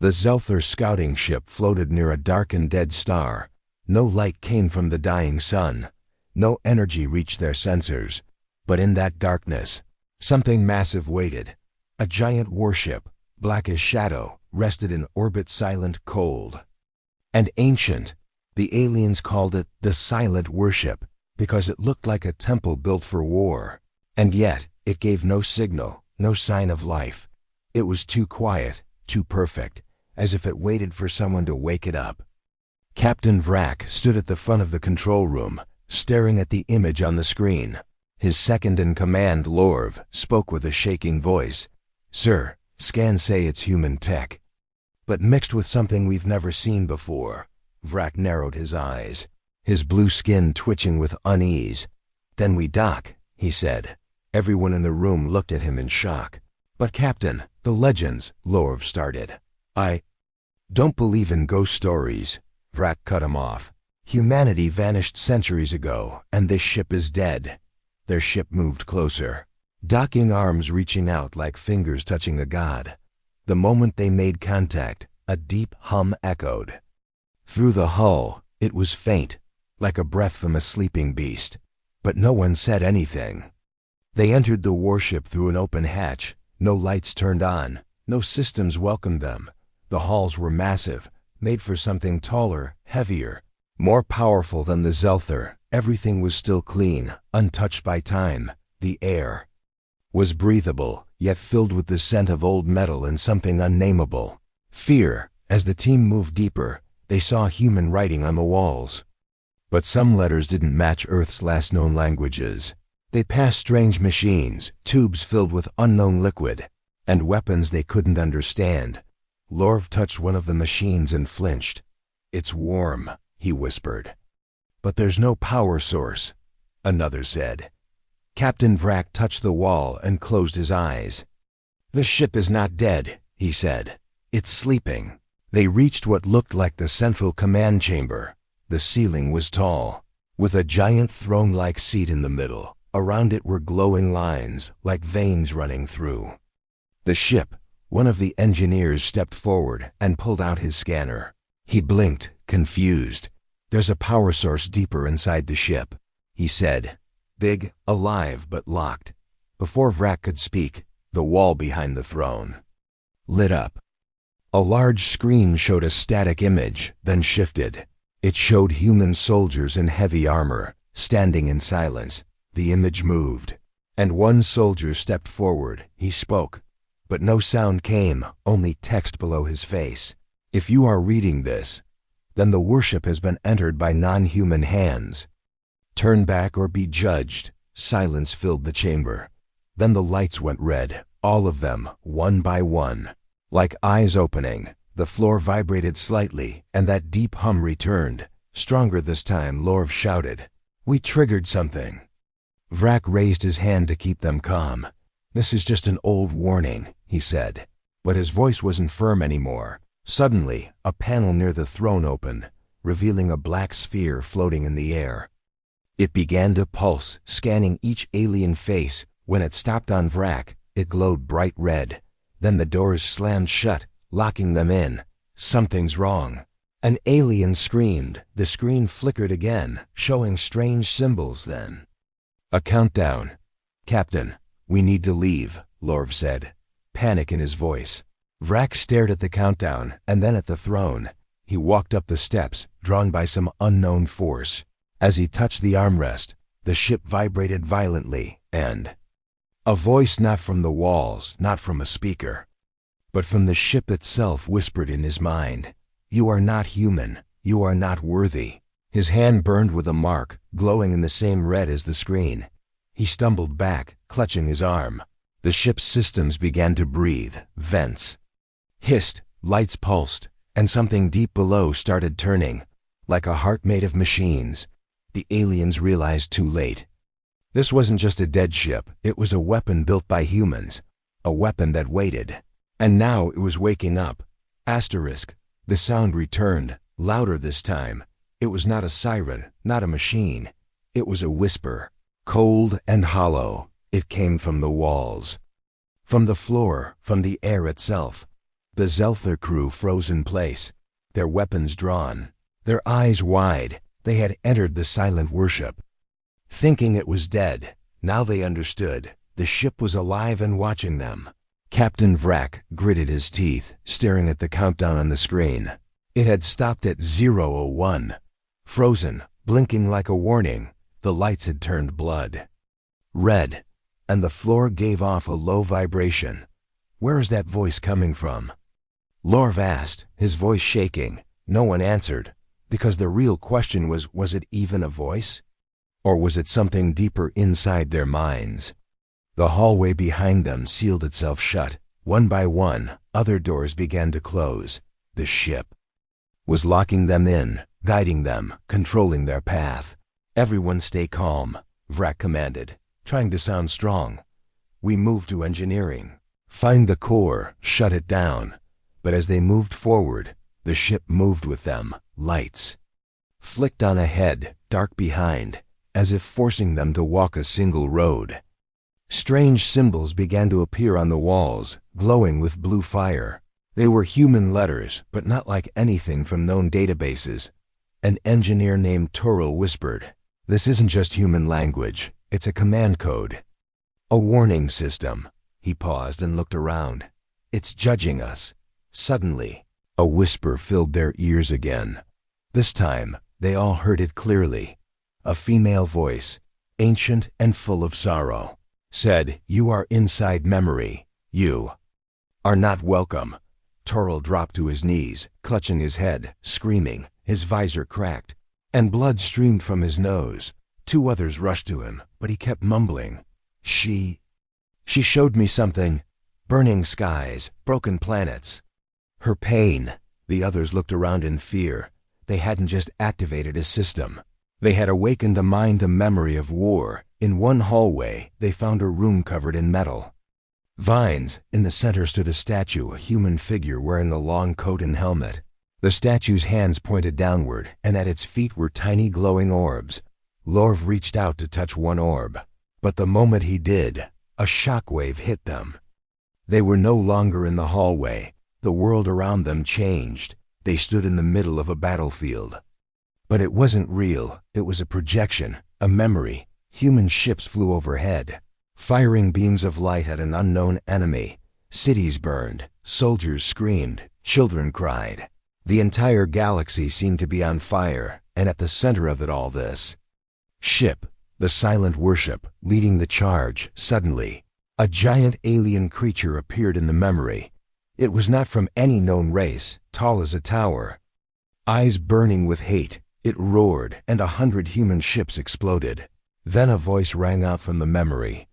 The Zelther scouting ship floated near a dark and dead star. No light came from the dying sun. No energy reached their sensors. But in that darkness, something massive waited. A giant warship, black as shadow, rested in orbit, silent, cold, and ancient. The aliens called it the Silent Warship because it looked like a temple built for war. And yet, it gave no signal, no sign of life. It was too quiet, too perfect, as if it waited for someone to wake it up. Captain Vrak stood at the front of the control room, staring at the image on the screen. His second-in-command, Lorv, spoke with a shaking voice. "Sir, scans say it's human tech, but mixed with something we've never seen before." Vrak narrowed his eyes, his blue skin twitching with unease. "Then we dock," he said. Everyone in the room looked at him in shock. "But Captain, the legends," Lorv started. "I don't believe in ghost stories," Vrak cut him off. "Humanity vanished centuries ago, and this ship is dead." Their ship moved closer, docking arms reaching out like fingers touching a god. The moment they made contact, a deep hum echoed. Through the hull, it was faint, like a breath from a sleeping beast. But no one said anything. They entered the warship through an open hatch. No lights turned on. No systems welcomed them. The halls were massive, made for something taller, heavier, more powerful than the Zelther. Everything was still clean, untouched by time. The air was breathable, yet filled with the scent of old metal and something unnameable. Fear. As the team moved deeper, they saw human writing on the walls. But some letters didn't match Earth's last known languages. They passed strange machines, tubes filled with unknown liquid, and weapons they couldn't understand. Lorv touched one of the machines and flinched. "It's warm," he whispered. "But there's no power source," another said. Captain Vrak touched the wall and closed his eyes. "The ship is not dead," he said. "It's sleeping." They reached what looked like the central command chamber. The ceiling was tall, with a giant throne-like seat in the middle. Around it were glowing lines, like veins running through the ship. One of the engineers stepped forward and pulled out his scanner. He blinked, confused. "There's a power source deeper inside the ship," he said. "Big, alive, but locked." Before Vrak could speak, the wall behind the throne lit up. A large screen showed a static image, then shifted. It showed human soldiers in heavy armor, standing in silence. The image moved, and one soldier stepped forward. He spoke, but no sound came, only text below his face. "If you are reading this, then the warship has been entered by non-human hands. Turn back or be judged." Silence filled the chamber. Then the lights went red, all of them, one by one. Like eyes opening, the floor vibrated slightly, and that deep hum returned. Stronger this time, Lorv shouted. "We triggered something." Vrak raised his hand to keep them calm. "This is just an old warning," he said. But his voice wasn't firm anymore. Suddenly, a panel near the throne opened, revealing a black sphere floating in the air. It began to pulse, scanning each alien face. When it stopped on Vrak, it glowed bright red. Then the doors slammed shut, locking them in. "Something's wrong." An alien screamed. The screen flickered again, showing strange symbols then. A countdown. "Captain, we need to leave," Lorv said, panic in his voice. Vrak stared at the countdown and then at the throne. He walked up the steps, drawn by some unknown force. As he touched the armrest, the ship vibrated violently, and a voice not from the walls, not from a speaker, but from the ship itself whispered in his mind, "You are not human. You are not worthy." His hand burned with a mark, glowing in the same red as the screen. He stumbled back, clutching his arm. The ship's systems began to breathe. Vents hissed, lights pulsed, and something deep below started turning, like a heart made of machines. The aliens realized too late. This wasn't just a dead ship, it was a weapon built by humans. A weapon that waited. And now it was waking up. Asterisk. The sound returned, louder this time. It was not a siren, not a machine. It was a whisper. Cold and hollow. It came from the walls, from the floor, from the air itself. The Zelther crew froze in place, their weapons drawn, their eyes wide. They had entered the silent warship. Thinking it was dead, now they understood. The ship was alive and watching them. Captain Vrak gritted his teeth, staring at the countdown on the screen. It had stopped at 0:01. Frozen, blinking like a warning, the lights had turned blood red, and the floor gave off a low vibration. "Where is that voice coming from?" Lorv asked, his voice shaking. No one answered, because the real question was it even a voice? Or was it something deeper inside their minds? The hallway behind them sealed itself shut. One by one, other doors began to close. The ship was locking them in, guiding them, controlling their path. "Everyone stay calm," Vrak commanded, trying to sound strong. "We move to engineering. Find the core, shut it down." But as they moved forward, the ship moved with them. Lights flicked on ahead, dark behind, as if forcing them to walk a single road. Strange symbols began to appear on the walls, glowing with blue fire. They were human letters, but not like anything from known databases. An engineer named Toril whispered, "This isn't just human language, it's a command code. A warning system." He paused and looked around. "It's judging us." Suddenly, a whisper filled their ears again. This time, they all heard it clearly. A female voice, ancient and full of sorrow, said, "You are inside memory. You are not welcome." Toril dropped to his knees, clutching his head, screaming. His visor cracked, and blood streamed from his nose. Two others rushed to him, but he kept mumbling. She showed me something. Burning skies, broken planets. Her pain." The others looked around in fear. They hadn't just activated a system. They had awakened a mind, a memory of war. In one hallway, they found a room covered in metal vines. In the center stood a statue, a human figure wearing a long coat and helmet. The statue's hands pointed downward, and at its feet were tiny glowing orbs. Lorv reached out to touch one orb, but the moment he did, a shockwave hit them. They were no longer in the hallway. The world around them changed. They stood in the middle of a battlefield. But it wasn't real. It was a projection, a memory. Human ships flew overhead, firing beams of light at an unknown enemy. Cities burned, soldiers screamed, children cried. The entire galaxy seemed to be on fire, and at the center of it all, this ship, the silent warship, leading the charge. Suddenly, a giant alien creature appeared in the memory. It was not from any known race, tall as a tower. Eyes burning with hate, it roared, and 100 human ships exploded. Then a voice rang out from the memory.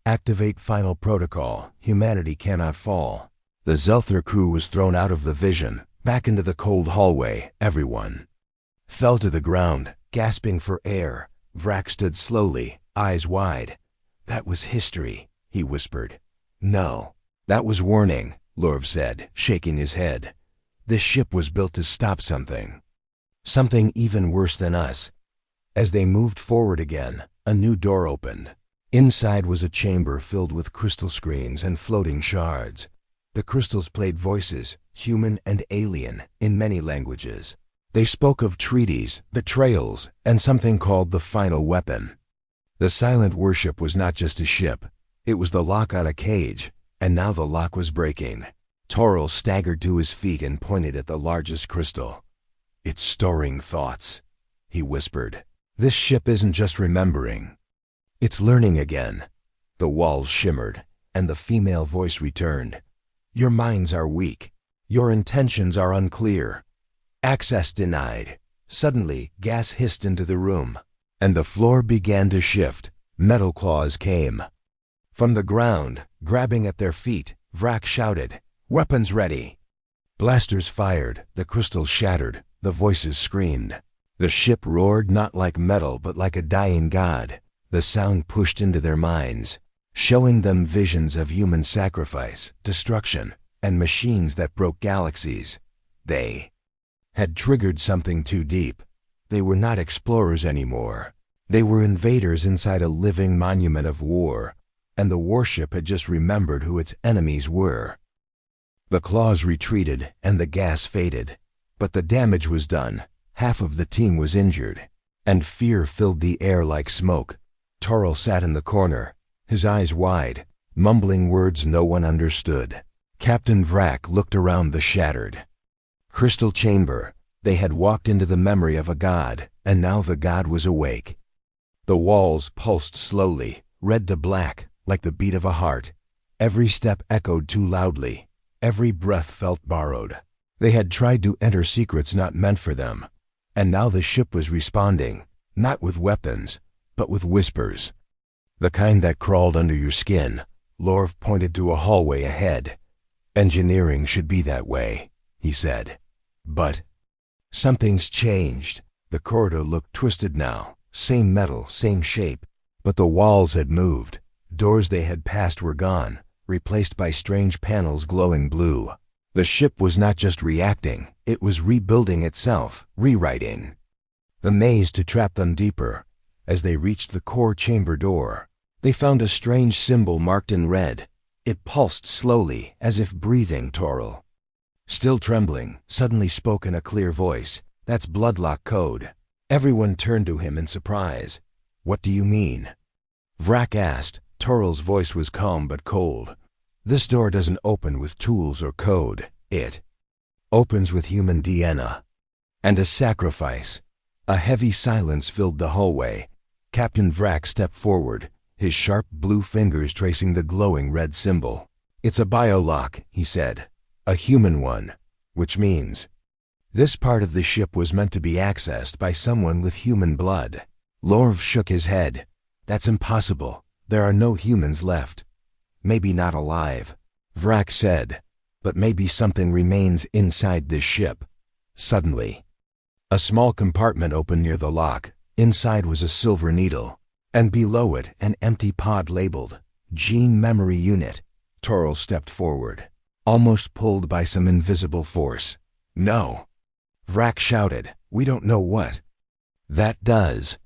"Activate final protocol. Humanity cannot fall." The Zelther crew was thrown out of the vision, back into the cold hallway. Everyone fell to the ground, gasping for air. Vrak stood slowly, eyes wide. "That was history," he whispered. "No, that was warning," Lorv said, shaking his head. "This ship was built to stop something. Something even worse than us." As they moved forward again, a new door opened. Inside was a chamber filled with crystal screens and floating shards. The crystals played voices, human and alien, in many languages. They spoke of treaties, betrayals, and something called the final weapon. The silent warship was not just a ship. It was the lock on a cage, and now the lock was breaking. Toril staggered to his feet and pointed at the largest crystal. "It's storing thoughts," he whispered. "This ship isn't just remembering. It's learning again." The walls shimmered, and the female voice returned. "Your minds are weak. Your intentions are unclear. Access denied." Suddenly, gas hissed into the room, and the floor began to shift. Metal claws came from the ground, grabbing at their feet. Vrak shouted, "Weapons ready!" Blasters fired, the crystals shattered, the voices screamed. The ship roared not like metal but like a dying god. The sound pushed into their minds, showing them visions of human sacrifice, destruction, and machines that broke galaxies. They had triggered something too deep. They were not explorers anymore. They were invaders inside a living monument of war, and the warship had just remembered who its enemies were. The claws retreated and the gas faded. But the damage was done. Half of the team was injured. And fear filled the air like smoke. Toril sat in the corner, his eyes wide, mumbling words no one understood. Captain Vrak looked around the shattered crystal chamber. They had walked into the memory of a god, and now the god was awake. The walls pulsed slowly, red to black, like the beat of a heart. Every step echoed too loudly. Every breath felt borrowed. They had tried to enter secrets not meant for them. And now the ship was responding, not with weapons, but with whispers. The kind that crawled under your skin. Lorv pointed to a hallway ahead. Engineering should be that way, he said. But something's changed. The corridor looked twisted now. Same metal, same shape. But the walls had moved. Doors they had passed were gone, replaced by strange panels glowing blue. The ship was not just reacting, it was rebuilding itself, rewriting the maze to trap them deeper. As they reached the core chamber door, they found a strange symbol marked in red. It pulsed slowly, as if breathing. Toril, still trembling, suddenly spoke in a clear voice. That's bloodlock code. Everyone turned to him in surprise. What do you mean? Vrak asked. Toril's voice was calm but cold. This door doesn't open with tools or code. It opens with human DNA. And a sacrifice. A heavy silence filled the hallway. Captain Vrak stepped forward, his sharp blue fingers tracing the glowing red symbol. It's a biolock, he said. A human one. Which means this part of the ship was meant to be accessed by someone with human blood. Lorv shook his head. That's impossible. There are no humans left. Maybe not alive, Vrak said. But maybe something remains inside this ship. Suddenly, a small compartment opened near the lock. Inside was a silver needle, and below it an empty pod labeled Gene Memory Unit. Toril stepped forward, almost pulled by some invisible force. No, Vrak shouted. We don't know what that does.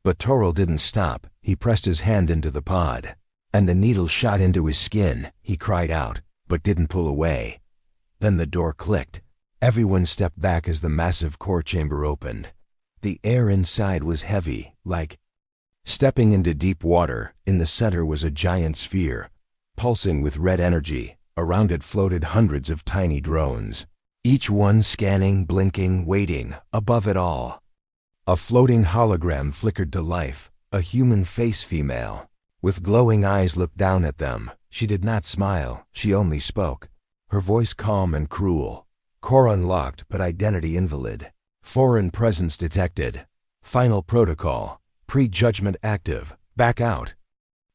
But Toril didn't stop. He pressed his hand into the pod, and the needle shot into his skin. He cried out, but didn't pull away. Then the door clicked. Everyone stepped back as the massive core chamber opened. The air inside was heavy, like stepping into deep water. In the center was a giant sphere, pulsing with red energy. Around it floated hundreds of tiny drones, each one scanning, blinking, waiting. Above it all, a floating hologram flickered to life. A human face female, with glowing eyes, looked down at them. She did not smile, she only spoke. Her voice calm and cruel. Core unlocked, but identity invalid. Foreign presence detected. Final protocol. Prejudgment active. Back out.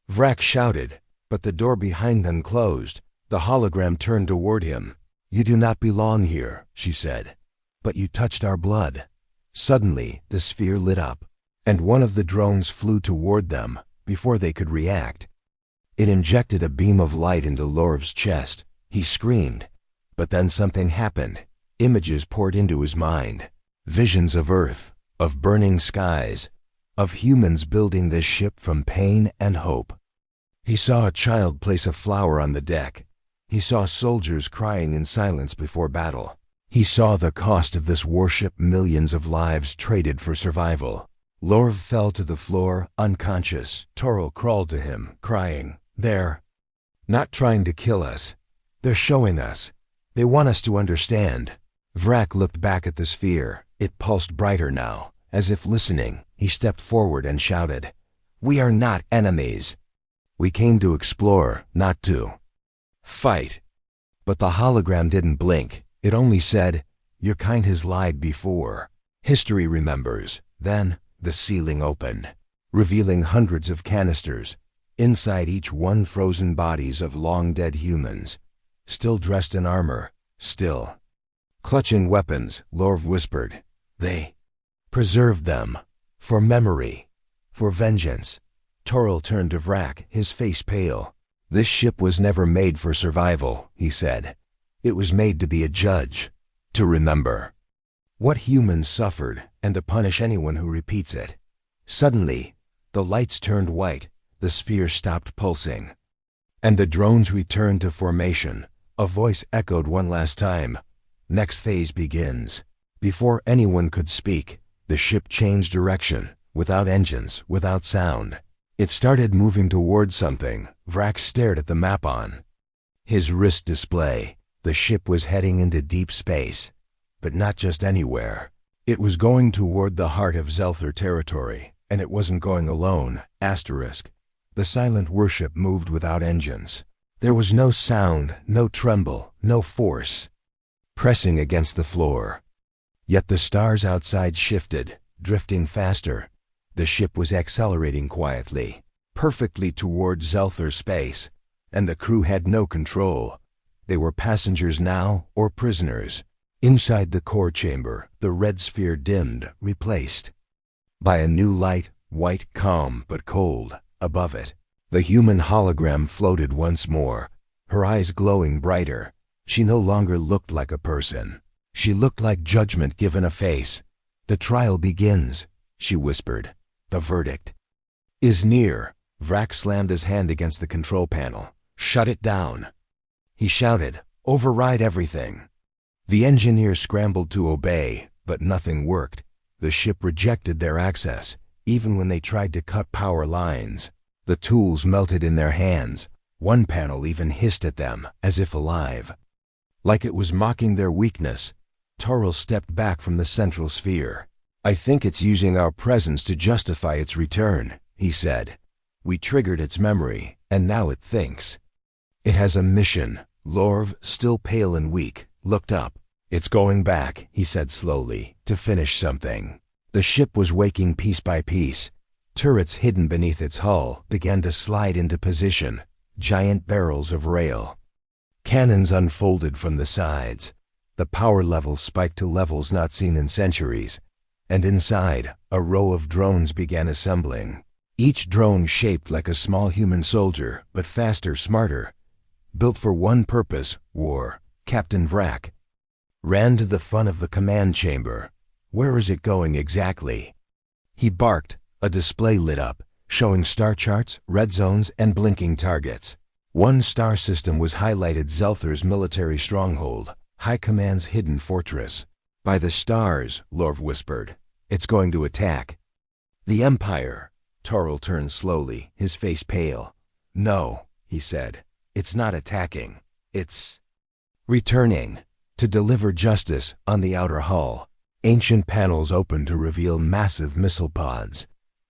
Vrak shouted, but the door behind them closed. The hologram turned toward him. You do not belong here, she said. But you touched our blood. Suddenly, the sphere lit up, and one of the drones flew toward them. Before they could react, it injected a beam of light into Lorv's chest. He screamed, but then something happened. Images poured into his mind. Visions of Earth, of burning skies, of humans building this ship from pain and hope. He saw a child place a flower on the deck. He saw soldiers crying in silence before battle. He saw the cost of this warship, millions of lives traded for survival. Lorv fell to the floor, unconscious. Toril crawled to him, crying, They're not trying to kill us. They're showing us. They want us to understand. Vrak looked back at the sphere. It pulsed brighter now, as if listening. He stepped forward and shouted, We are not enemies. We came to explore, not to fight. But the hologram didn't blink. It only said, Your kind has lied before. History remembers. Then the ceiling opened, revealing hundreds of canisters. Inside each one, frozen bodies of long-dead humans, still dressed in armor, still clutching weapons. Lorv whispered, They preserved them, for memory, for vengeance. Toril turned to Vrak, his face pale. This ship was never made for survival, he said. It was made to be a judge, to remember what humans suffered, and to punish anyone who repeats it. Suddenly, the lights turned white, the sphere stopped pulsing, and the drones returned to formation. A voice echoed one last time. Next phase begins. Before anyone could speak, the ship changed direction, without engines, without sound. It started moving toward something. Vrak stared at the map on his wrist display. The ship was heading into deep space. But not just anywhere. It was going toward the heart of Zelther territory, and it wasn't going alone. Asterisk. The silent warship moved without engines. There was no sound, no tremble, no force pressing against the floor. Yet the stars outside shifted, drifting faster. The ship was accelerating quietly, perfectly toward Zelther space, and the crew had no control. They were passengers now, or prisoners. Inside the core chamber, the red sphere dimmed, replaced by a new light, white, calm, but cold. Above it, the human hologram floated once more, her eyes glowing brighter. She no longer looked like a person. She looked like judgment given a face. "The trial begins," she whispered. "The verdict is near." Vrak slammed his hand against the control panel. "Shut it down," he shouted. "Override everything." The engineers scrambled to obey, but nothing worked. The ship rejected their access, even when they tried to cut power lines. The tools melted in their hands. One panel even hissed at them, as if alive. Like it was mocking their weakness. Toril stepped back from the central sphere. "I think it's using our presence to justify its return," he said. "We triggered its memory, and now it thinks. It has a mission." Lorv, still pale and weak, looked up. "It's going back," he said slowly, "to finish something." The ship was waking piece by piece. Turrets hidden beneath its hull began to slide into position, giant barrels of rail. Cannons unfolded from the sides. The power levels spiked to levels not seen in centuries. And inside, a row of drones began assembling. Each drone shaped like a small human soldier, but faster, smarter. Built for one purpose, war. Captain Vrak ran to the front of the command chamber. "Where is it going exactly?" he barked. A display lit up, showing star charts, red zones, and blinking targets. One star system was highlighted: Zelther's military stronghold, High Command's hidden fortress. "By the stars," Lorv whispered. "It's going to attack." "The Empire." Toril turned slowly, his face pale. "No," he said. "It's not attacking. It's returning to deliver justice." On the outer hull, ancient panels opened to reveal massive missile pods.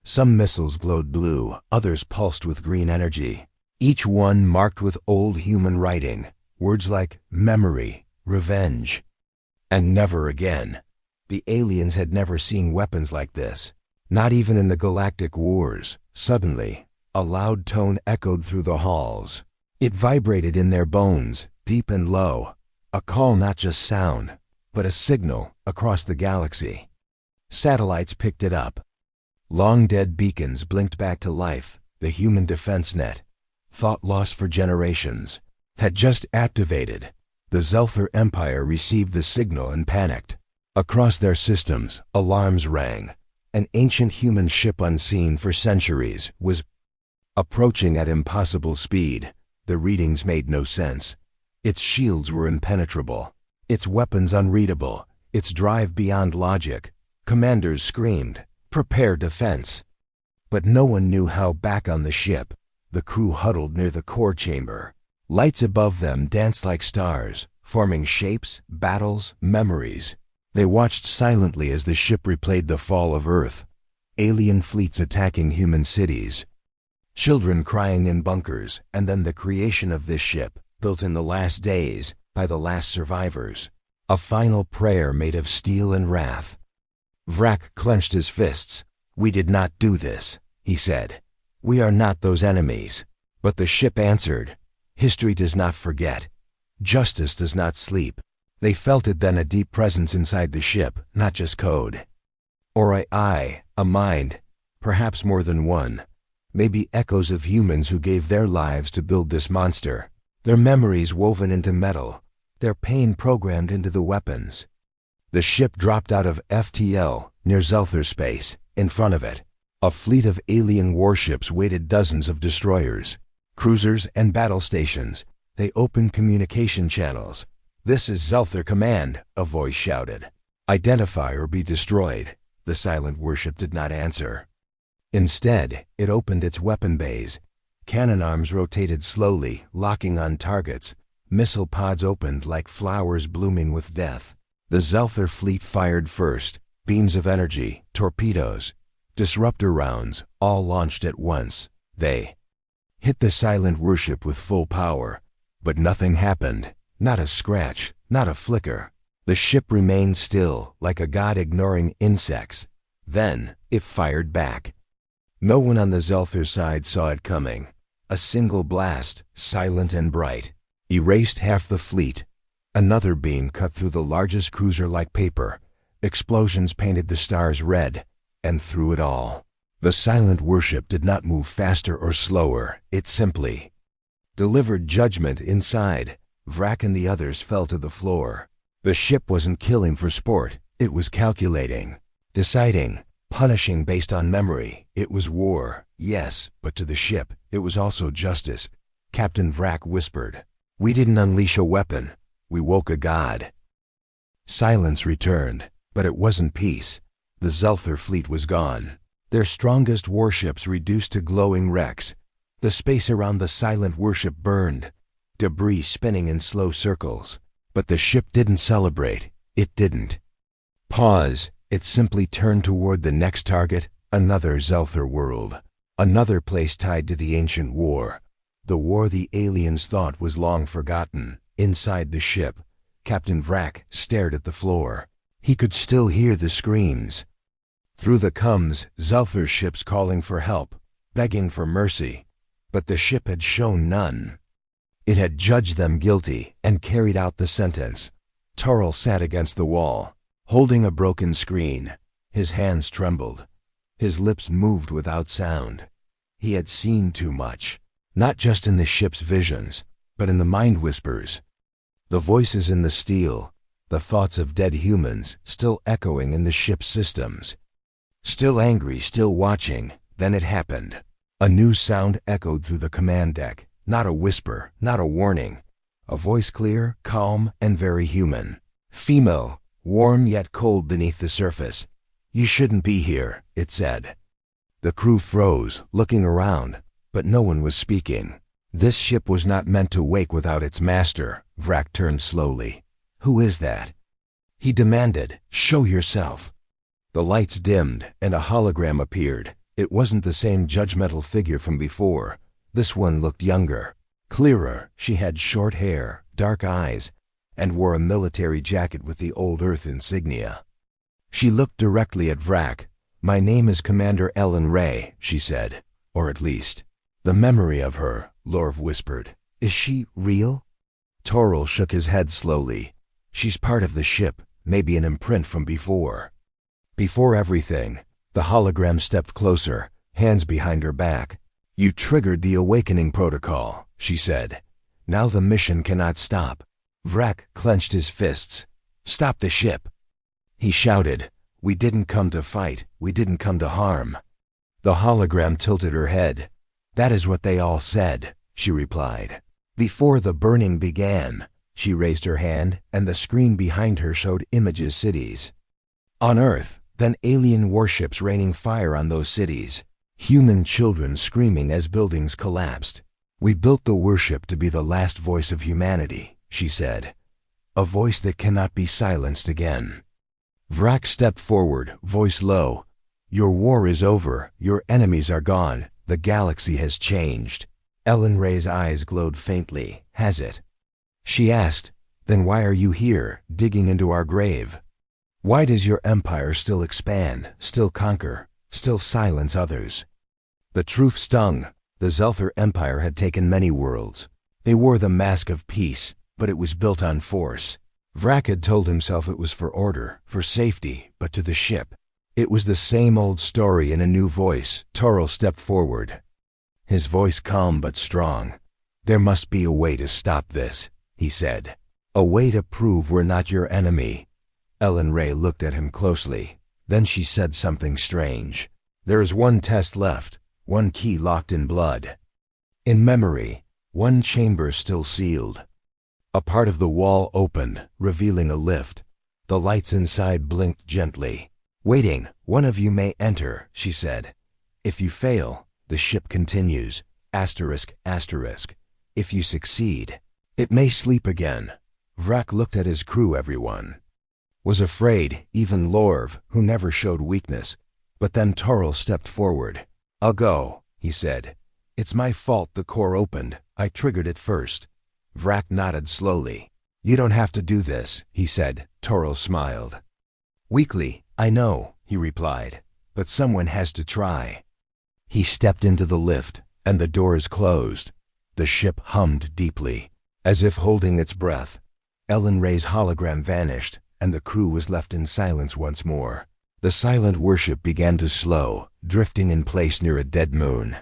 Some missiles glowed blue, others pulsed with green energy. Each one marked with old human writing, words like memory, revenge, and never again. The aliens had never seen weapons like this, not even in the Galactic Wars. Suddenly, a loud tone echoed through the halls. It vibrated in their bones, deep and low, a call, not just sound, but a signal across the galaxy. Satellites picked it up. Long-dead beacons blinked back to life. The human defense net, thought lost for generations, had just activated. The Zelther Empire received the signal and panicked. Across their systems, alarms rang. An ancient human ship unseen for centuries was approaching at impossible speed. The readings made no sense. Its shields were impenetrable, its weapons unreadable, its drive beyond logic. Commanders screamed, "Prepare defense." But no one knew how. Back on the ship, the crew huddled near the core chamber. Lights above them danced like stars, forming shapes, battles, memories. They watched silently as the ship replayed the fall of Earth. Alien fleets attacking human cities. Children crying in bunkers, and then the creation of this ship, built in the last days, by the last survivors. A final prayer made of steel and wrath. Vrak clenched his fists. "We did not do this," he said. "We are not those enemies." But the ship answered. History does not forget. Justice does not sleep. They felt it then, a deep presence inside the ship, not just code. Or a mind, perhaps more than one. Maybe echoes of humans who gave their lives to build this monster. Their memories woven into metal, their pain programmed into the weapons. The ship dropped out of FTL, near Zelther space. In front of it, a fleet of alien warships waited, dozens of destroyers, cruisers, and battle stations. They opened communication channels. "This is Zelther Command," a voice shouted. "Identify or be destroyed." The silent warship did not answer. Instead, it opened its weapon bays. Cannon arms rotated slowly, locking on targets. Missile pods opened like flowers blooming with death. The Zelther fleet fired first. Beams of energy, torpedoes, disruptor rounds, all launched at once. They hit the silent warship with full power. But nothing happened. Not a scratch, not a flicker. The ship remained still, like a god ignoring insects. Then, it fired back. No one on the Zelther side saw it coming. A single blast, silent and bright, erased half the fleet. Another beam cut through the largest cruiser like paper. Explosions painted the stars red, and through it all, the silent warship did not move faster or slower. It simply delivered judgment inside. Vrak and the others fell to the floor. The ship wasn't killing for sport. It was calculating, deciding, punishing based on memory. It was war, yes, but to the ship, it was also justice. Captain Vrak whispered, "We didn't unleash a weapon. We woke a god." Silence returned, but it wasn't peace. The Zelther fleet was gone. Their strongest warships reduced to glowing wrecks. The space around the silent warship burned, debris spinning in slow circles. But the ship didn't celebrate. It didn't pause. It simply turned toward the next target, another Zelther world. Another place tied to the ancient war. The war the aliens thought was long forgotten. Inside the ship, Captain Vrak stared at the floor. He could still hear the screams. Through the comms, Zelther ships calling for help, begging for mercy. But the ship had shown none. It had judged them guilty and carried out the sentence. Toril sat against the wall, holding a broken screen. His hands trembled. His lips moved without sound. He had seen too much, not just in the ship's visions, but in the mind whispers. The voices in the steel, the thoughts of dead humans still echoing in the ship's systems. Still angry, still watching. Then it happened. A new sound echoed through the command deck. Not a whisper, not a warning. A voice clear, calm, and very human. Female, warm yet cold beneath the surface. "You shouldn't be here," it said. The crew froze, looking around, but no one was speaking. This ship was not meant to wake without its master. Vrak turned slowly. "Who is that?" he demanded. "Show yourself." The lights dimmed, and a hologram appeared. It wasn't the same judgmental figure from before. This one looked younger, clearer. She had short hair, dark eyes, and wore a military jacket with the old Earth insignia. She looked directly at Vrak. "My name is Commander Ellen Ray," she said. "Or at least, the memory of her," Lorv whispered. "Is she real?" Toril shook his head slowly. "She's part of the ship, maybe an imprint from before." Before everything, the hologram stepped closer, hands behind her back. "You triggered the awakening protocol," she said. "Now the mission cannot stop." Vrak clenched his fists. "Stop the ship!" he shouted. "We didn't come to fight. We didn't come to harm." The hologram tilted her head. "That is what they all said," she replied. Before the burning began, she raised her hand, and the screen behind her showed images cities. On Earth, then alien warships raining fire on those cities. Human children screaming as buildings collapsed. "We built the warship to be the last voice of humanity," she said. "A voice that cannot be silenced again." Vrak stepped forward, voice low. "Your war is over. Your enemies are gone. The galaxy has changed." Ellen Ray's eyes glowed faintly. "Has it?" she asked. "Then why are you here, digging into our grave? Why does your empire still expand, still conquer, still silence others?" The truth stung. The Zelther Empire had taken many worlds. They wore the mask of peace, but it was built on force. Vrak had told himself it was for order, for safety, but to the ship, it was the same old story in a new voice. Toril stepped forward, his voice calm but strong. "There must be a way to stop this," he said. "A way to prove we're not your enemy." Ellen Ray looked at him closely. Then she said something strange. "There is one test left, one key locked in blood. In memory, one chamber still sealed. A part of the wall opened, revealing a lift. The lights inside blinked gently. "Waiting, one of you may enter," she said. "If you fail, the ship continues. Asterisk, asterisk. If you succeed, it may sleep again." Vrak looked at his crew. Everyone was afraid, even Lorv, who never showed weakness. But then Toril stepped forward. "I'll go," he said. "It's my fault the core opened. I triggered it first." Vrak nodded slowly. "You don't have to do this," he said. Toril smiled. Weakly, "I know," he replied, "but someone has to try." He stepped into the lift, and the doors closed. The ship hummed deeply, as if holding its breath. Ellen Ray's hologram vanished, and the crew was left in silence once more. The silent warship began to slow, drifting in place near a dead moon.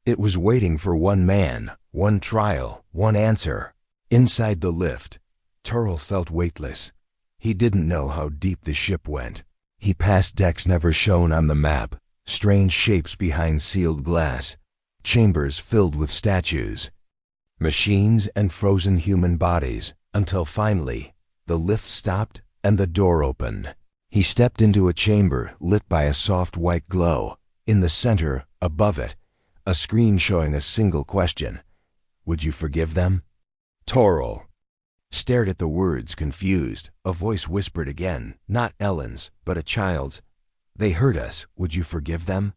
It was waiting for one man, one trial, one answer. Inside the lift, Toril felt weightless. He didn't know how deep the ship went. He passed decks never shown on the map, strange shapes behind sealed glass, chambers filled with statues, machines and frozen human bodies, until finally, the lift stopped and the door opened. He stepped into a chamber lit by a soft white glow. In the center, above it, a screen showing a single question. "Would you forgive them?" Toril stared at the words, confused. A voice whispered again, not Ellen's, but a child's. "They hurt us. Would you forgive them?"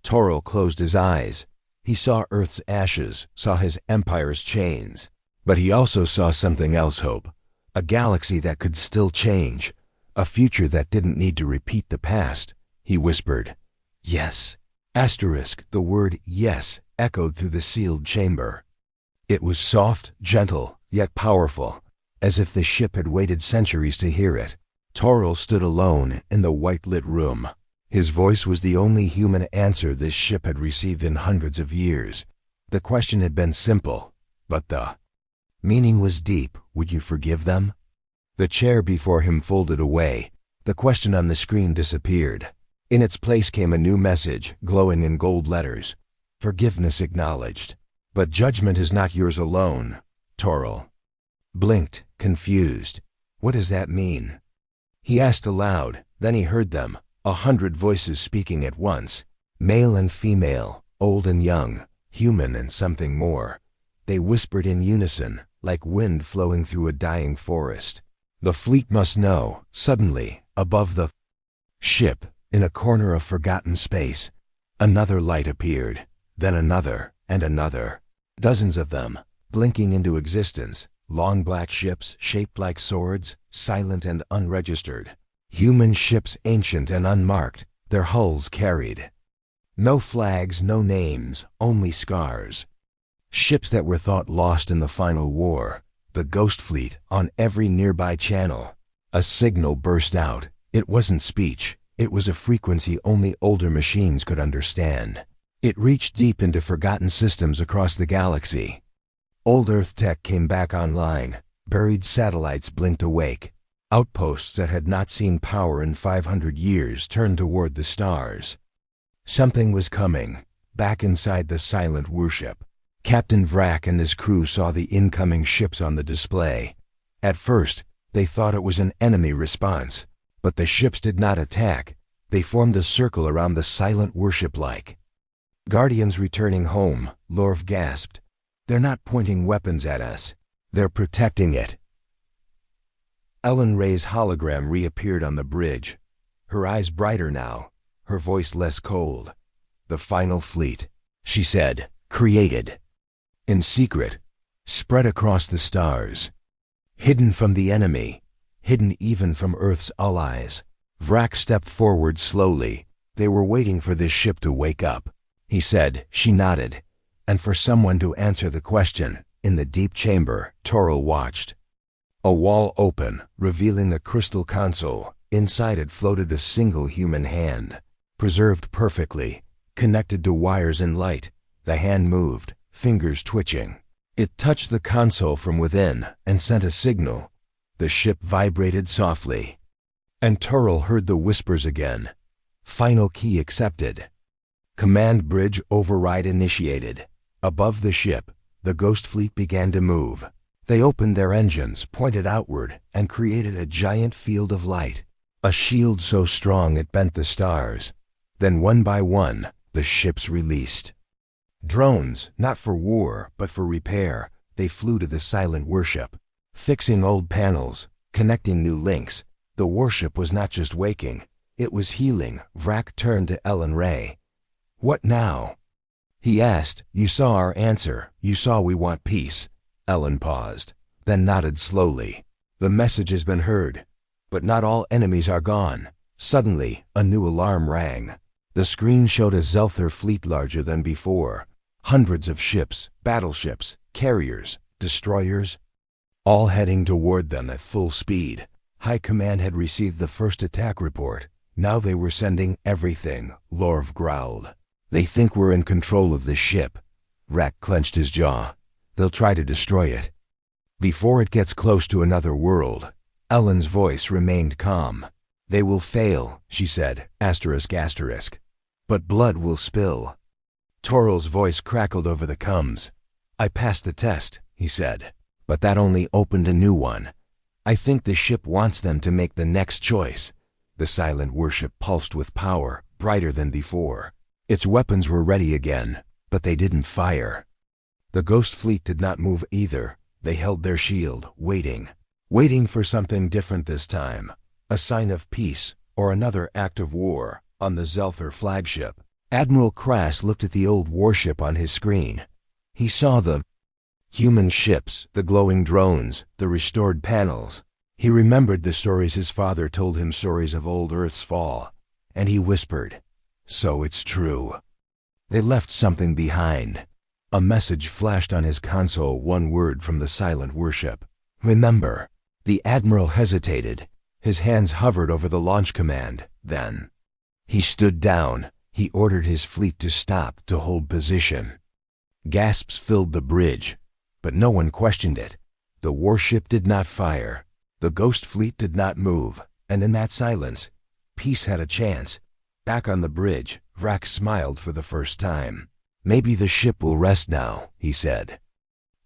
Toril closed his eyes. He saw Earth's ashes, saw his empire's chains. But he also saw something else, hope. A galaxy that could still change. A future that didn't need to repeat the past. He whispered, "Yes." Asterisk, the word yes echoed through the sealed chamber. It was soft, gentle, yet powerful, as if the ship had waited centuries to hear it. Toril stood alone in the white-lit room. His voice was the only human answer this ship had received in hundreds of years. The question had been simple, but the meaning was deep. Would you forgive them? The chair before him folded away. The question on the screen disappeared. In its place came a new message, glowing in gold letters. "Forgiveness acknowledged. But judgment is not yours alone." Toril blinked, confused. "What does that mean?" He asked aloud. Then he heard them, 100 voices speaking at once. Male and female, old and young, human and something more. They whispered in unison, like wind flowing through a dying forest. The fleet must know. Suddenly, above the ship, in a corner of forgotten space, another light appeared, then another, and another. Dozens of them, blinking into existence, long black ships shaped like swords, silent and unregistered. Human ships ancient and unmarked, their hulls carried no flags, no names, only scars. Ships that were thought lost in the final war. The Ghost Fleet on every nearby channel. A signal burst out. It wasn't speech. It was a frequency only older machines could understand. It reached deep into forgotten systems across the galaxy. Old Earth tech came back online. Buried satellites blinked awake. Outposts that had not seen power in 500 years turned toward the stars. Something was coming, back inside the silent warship. Captain Vrak and his crew saw the incoming ships on the display. At first, they thought it was an enemy response. But the ships did not attack. They formed a circle around the silent warship like guardians returning home, Lorv gasped. "They're not pointing weapons at us. They're protecting it." Ellen Ray's hologram reappeared on the bridge. Her eyes brighter now, her voice less cold. "The final fleet," she said, "created in secret, spread across the stars, hidden from the enemy, hidden even from Earth's allies." Vrak stepped forward slowly. They were waiting for this ship to wake up. He said. She nodded. And for someone to answer the question. In the deep chamber, Toril watched. A wall open, revealing a crystal console. Inside it floated a single human hand, preserved perfectly, connected to wires and light. The hand moved, fingers twitching. It touched the console from within and sent a signal. The ship vibrated softly. And Toril heard the whispers again. Final key accepted. Command bridge override initiated. Above the ship, the Ghost Fleet began to move. They opened their engines, pointed outward, and created a giant field of light. A shield so strong it bent the stars. Then one by one, the ships released. Drones, not for war, but for repair, they flew to the silent warship. Fixing old panels, connecting new links, the warship was not just waking, it was healing. Vrak turned to Ellen Ray. "What now?" he asked. "You saw our answer. You saw we want peace." Ellen paused, then nodded slowly. "The message has been heard, but not all enemies are gone." Suddenly, a new alarm rang. The screen showed a Zelther fleet larger than before. Hundreds of ships, battleships, carriers, destroyers, all heading toward them at full speed. High Command had received the first attack report. Now they were sending everything, Lorv growled. "They think we're in control of this ship." Vrak clenched his jaw. "They'll try to destroy it before it gets close to another world." Ellen's voice remained calm. "They will fail," she said, asterisk asterisk. "But blood will spill." Toral's voice crackled over the coms. "I passed the test," he said. "But that only opened a new one. I think the ship wants them to make the next choice." The silent warship pulsed with power, brighter than before. Its weapons were ready again, but they didn't fire. The Ghost Fleet did not move either. They held their shield, waiting for something different this time. A sign of peace, or another act of war, on the Zelther flagship. Admiral Krass looked at the old warship on his screen. He saw the human ships, the glowing drones, the restored panels. He remembered the stories his father told him, stories of old Earth's fall, and he whispered, "So it's true." They left something behind. A message flashed on his console, one word from the silent warship. "Remember." The Admiral hesitated. His hands hovered over the launch command. Then he stood down. He ordered his fleet to stop, to hold position. Gasps filled the bridge, but no one questioned it. The warship did not fire. The Ghost Fleet did not move, and in that silence, peace had a chance. Back on the bridge, Vrak smiled for the first time. "Maybe the ship will rest now," he said.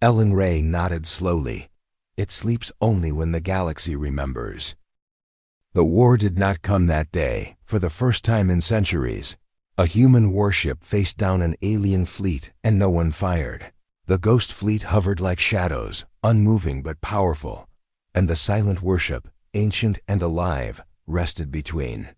Ellen Ray nodded slowly. "It sleeps only when the galaxy remembers." The war did not come that day. For the first time in centuries, a human warship faced down an alien fleet, and no one fired. The Ghost Fleet hovered like shadows, unmoving but powerful, and the silent warship, ancient and alive, rested between.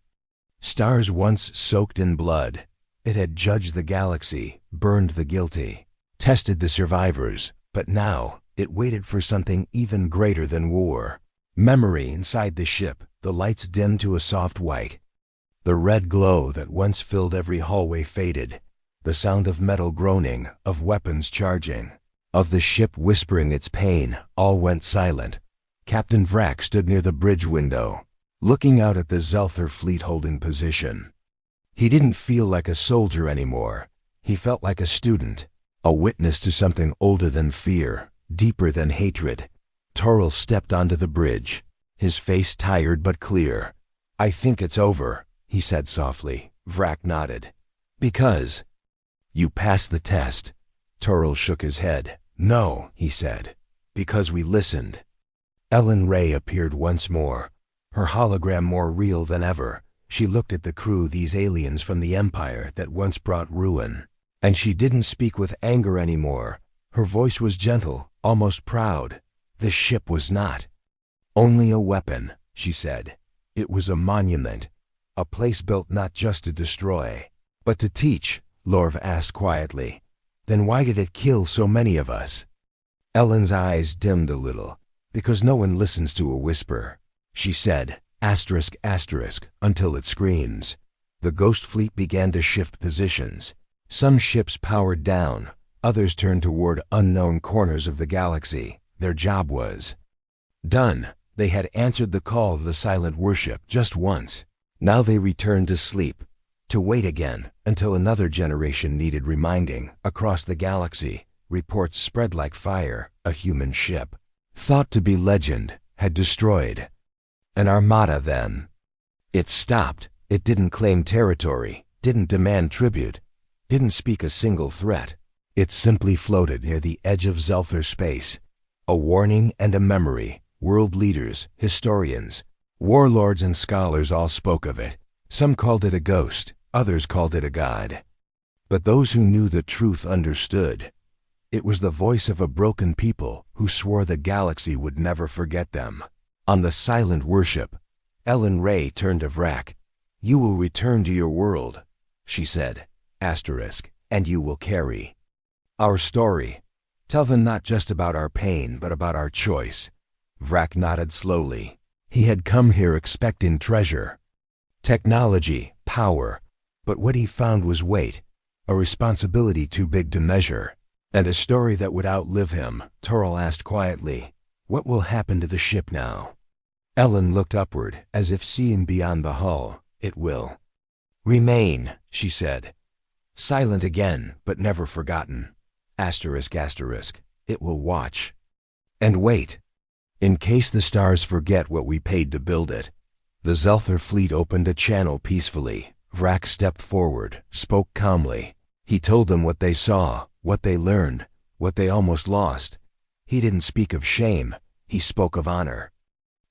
Stars once soaked in blood. It had judged the galaxy, burned the guilty, tested the survivors, but now it waited for something even greater than war. Memory inside the ship, the lights dimmed to a soft white. The red glow that once filled every hallway faded. The sound of metal groaning, of weapons charging, of the ship whispering its pain, all went silent. Captain Vrak stood near the bridge window, looking out at the Zelther fleet holding position. He didn't feel like a soldier anymore. He felt like a student, a witness to something older than fear, deeper than hatred. Toral stepped onto the bridge, his face tired but clear. "I think it's over," he said softly. Vrak nodded. "Because you passed the test." Toral shook his head. "No," he said. "Because we listened." Ellen Ray appeared once more, her hologram more real than ever. She looked at the crew, these aliens from the Empire that once brought ruin. And she didn't speak with anger anymore. Her voice was gentle, almost proud. The ship was not only a weapon, she said. It was a monument, a place built not just to destroy, but to teach, Lorv asked quietly. "Then why did it kill so many of us?" Ellen's eyes dimmed a little. "Because no one listens to a whisper," she said, asterisk asterisk, "until it screams." The Ghost Fleet began to shift positions. Some ships powered down, others turned toward unknown corners of the galaxy. Their job was done. They had answered the call of the silent warship just once. Now they returned to sleep, to wait again until another generation needed reminding. Across the galaxy, reports spread like fire. A human ship, thought to be legend, had destroyed an armada. Then it stopped. It didn't claim territory, didn't demand tribute, didn't speak a single threat. It simply floated near the edge of Zelther space. A warning and a memory. World leaders, historians, warlords and scholars all spoke of it. Some called it a ghost, others called it a god. But those who knew the truth understood. It was the voice of a broken people who swore the galaxy would never forget them. On the silent worship, Ellen Ray turned to Vrak. "You will return to your world," she said, "and you will carry our story. Tell them not just about our pain, but about our choice." Vrak nodded slowly. He had come here expecting treasure, technology, power, but what he found was weight, a responsibility too big to measure, and a story that would outlive him. Toril asked quietly, "What will happen to the ship now?" Ellen looked upward, as if seeing beyond the hull. "It will remain," she said. "Silent again, but never forgotten. It will watch and wait, in case the stars forget what we paid to build it." The Zelther fleet opened a channel peacefully. Vrak stepped forward, spoke calmly. He told them what they saw, what they learned, what they almost lost. He didn't speak of shame, he spoke of honor.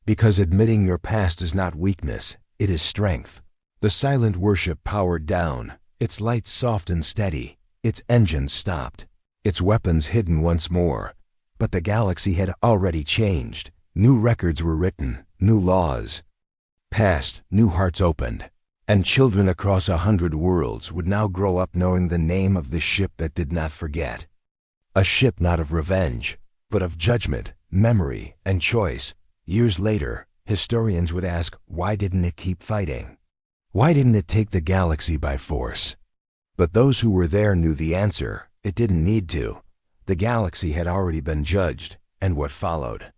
Because admitting your past is not weakness, it is strength. The silent worship powered down, its lights soft and steady, its engines stopped, its weapons hidden once more. But the galaxy had already changed. New records were written, new laws passed, new hearts opened. And children across 100 worlds would now grow up knowing the name of the ship that did not forget. A ship not of revenge, but of judgment, memory, and choice. Years later, historians would ask, why didn't it keep fighting? Why didn't it take the galaxy by force? But those who were there knew the answer. It didn't need to. The galaxy had already been judged, and what followed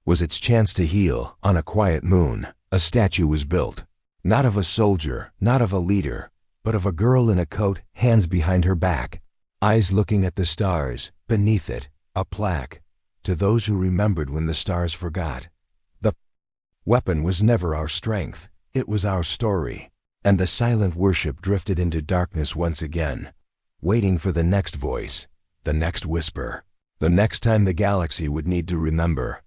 was its chance to heal. On a quiet moon, a statue was built. Not of a soldier, not of a leader, but of a girl in a coat, hands behind her back, eyes looking at the stars. Beneath it, a plaque. To those who remembered when the stars forgot. The weapon was never our strength, it was our story. And the silent worship drifted into darkness once again, waiting for the next voice, the next whisper, the next time the galaxy would need to remember.